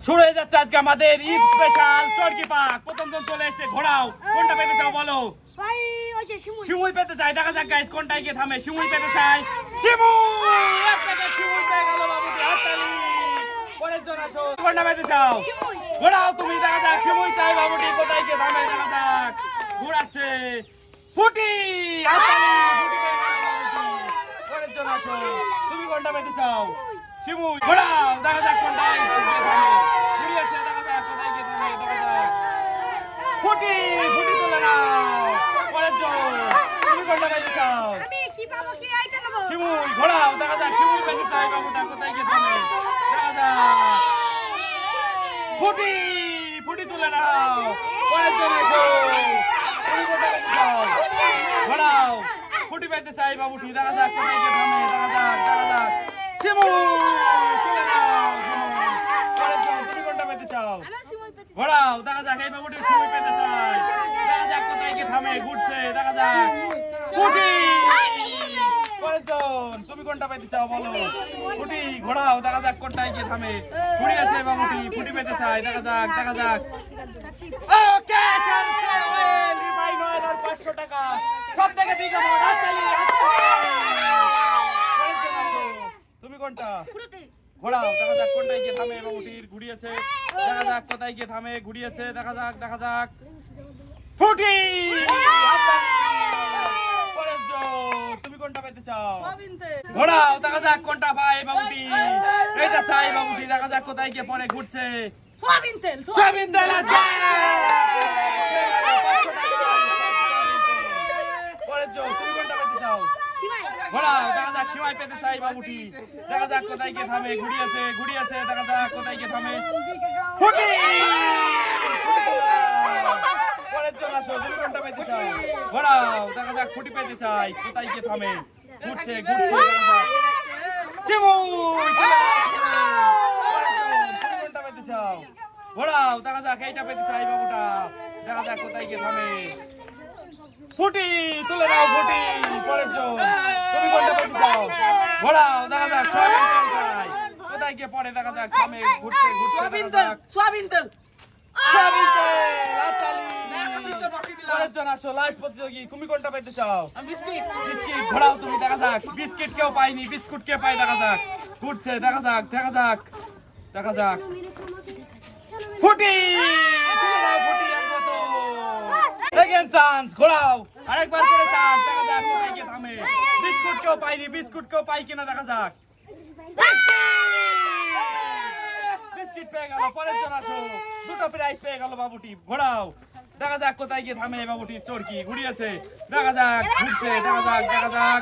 শুরু হয়ে যাচ্ছে আজকে আমাদের ঈদ স্পেশাল চরকি পাক। প্রথম জন চলে এসেছে, ঘোড়াও। কোনটা পেতে চাও বলো? ভাই ওই যে শিমুই। শিমুই পেতে চাই, দেখা যাক গাইস কোনটাই গিয়ে থামে। শিমুই পেতে চাই, শিমুই। এক প্যাকেট শিমুই পেয়ে গেল বাবুটি, হাততালি। পরের জন আসো, কোনটা পেতে চাও? শিমুই। ঘোড়াও তুমি, দেখা যাক শিমুই চাই বাবুটি, কোথায় গিয়ে থামে দেখা যাক। ঘোরাচ্ছে ফুটি, হাততালি। ফুটি পেয়ে গেল বাবুটি। পরের জন আসো, তুমি কোনটা পেতে চাও? শিমুই। ঘোড়াও, দেখা যাক কোনটাই গিয়ে থামে। ঘুরিয়েছে, দেখা যাক কোথায় গিয়ে থামে, দেখা যাক। ফুটি, ফুটি তুলে নাও। পরের জন, তুমি কোনটা পেতে চাও? আমি কি পাবো, কি আইটা নেব? শিমুই। ঘোড়াও, দেখা যাক শিমুই পেতে চাই বাবুটা, কোথায় গিয়ে থামে দেখা যাক। ফুটি, ফুটি তুলে নাও। পরের জন এসো, তুমি কোনটা পেতে চাও? ঘোড়াও, ফুটি পেতে চাই বাবুটি, দেখা যাক কোথায় গিয়ে থামে, দেখা যাক, দেখা যাক। শিমুই তুলে নাও, শিমুই। পরের জন, তুমি কোনটা পেতে চাও? আমি শিমুই পেতে। ঘোড়াও, দেখা যাক এই বাবুটি শিমুই পেতে চাই, দেখা যাক কোথায় গিয়ে থামে, ঘুরছে, দেখা যাক। ফুটি, পরের জন, তুমি কোনটা পেতে চাও বলো? ফুটি। ঘোড়াও, দেখা যাক কোনটায় গিয়ে থামে, ঘুরিয়েছে বাবুটি, ফুটি পেতে চাই, দেখা যাক, দেখা যাক। ওকে, চলছে ওয়েল, রিফাইন অয়েল আর 500 টাকা, সবথেকে বিগ অ্যামাউন্ট, হাততালি, হাততালি। পরের জন আসো, তুমি কোনটা? ফুরুতে। ঘোড়াও, দেখা যাক কোনটায় গিয়ে থামে বাবুটির, ঘুরিয়েছে, দেখা যাক কোথায় গিয়ে থামে, ঘুরিয়েছে, দেখা যাক, দেখা যাক। ফুটি, হাততালি। পরের জন, তুমি কোনটা পেতে চাও? ঘোড়াও, দেখা যাক কোনটা পায় বাবুটি, এইটা চাই বাবুটি, দেখা যাক কোথায় গিয়ে পরে ঘুরছে। সোয়াবিন তেল। সোয়াবিন তেল আছে। পরের জন, তুমি কোনটা পেতে চাও? শিমাই। ঘোড়াও, দেখা যাক সিমাই পেতে চাই বাবুটি, দেখা যাক কোথায় গিয়ে থামে, ঘুরিয়েছে, ঘুরিয়েছে, দেখা যাক কোথায় গিয়ে থামে। ফুটি, পরের জন আসো, তুমি কোনটা পেতে চাও? ঘোড়াও, দেখা যাক ফুটি পেতে চাই, কোথায় গিয়ে থামে, ঘুরছে, ঘুরছে, দেখা যাক। শিমুই, পরের জন, তুমি কোনটা পেতে চাও? ঘোড়াও, দেখা যাক এইটা পেতে চাই বাবুটা, দেখা যাক কোথায় গিয়ে থামে। ফুটি তুলে নাও, ফুটি। পরের জন, তুমি কোনটা পেতে চাও? ঘোড়াও, দেখা যাক সয়াবিন তেল চাই, কোথায় গিয়ে পড়ে, দেখা যাক থামে, ঘুরছে, ঘুরছে, দেখা যাক। সোয়াবিন তেল। সয়াবিন তেল, হাততালি। পরের জন আসো, লাস্ট প্রতিযোগী, তুমি কোনটা পেতে চাও? বিস্কিট। বিস্কিট। ঘোড়াও তুমি, দেখা যাক বিস্কিট কেউ পাইনি, বিস্কুট কে পাই, দেখা যাক, ঘুরছে, দেখা যাক, দেখা যাক, দেখা যাক। ফুটি তুলে নাও, ফুটি এক বোতল। সেকেন্ড চান্স, ঘোড়াও, আরেকবার করে চান্স, দেখা যাক কোথায় গিয়ে থামে। বিস্কুট কেউ পাইনি, বিস্কুট কেউ পাই কিনা, দেখা যাক। বিস্কিট পেয়ে গেল। পরের জন আসো, দুটো প্রাইজ পেয়ে গেল বাবুটি। ঘোড়াও, দেখা যাক কোথায় গিয়ে থামে বাবুটির চরকি, ঘুরিয়েছে, দেখা যাক, ঘুরছে, দেখা যাক, দেখা যাক।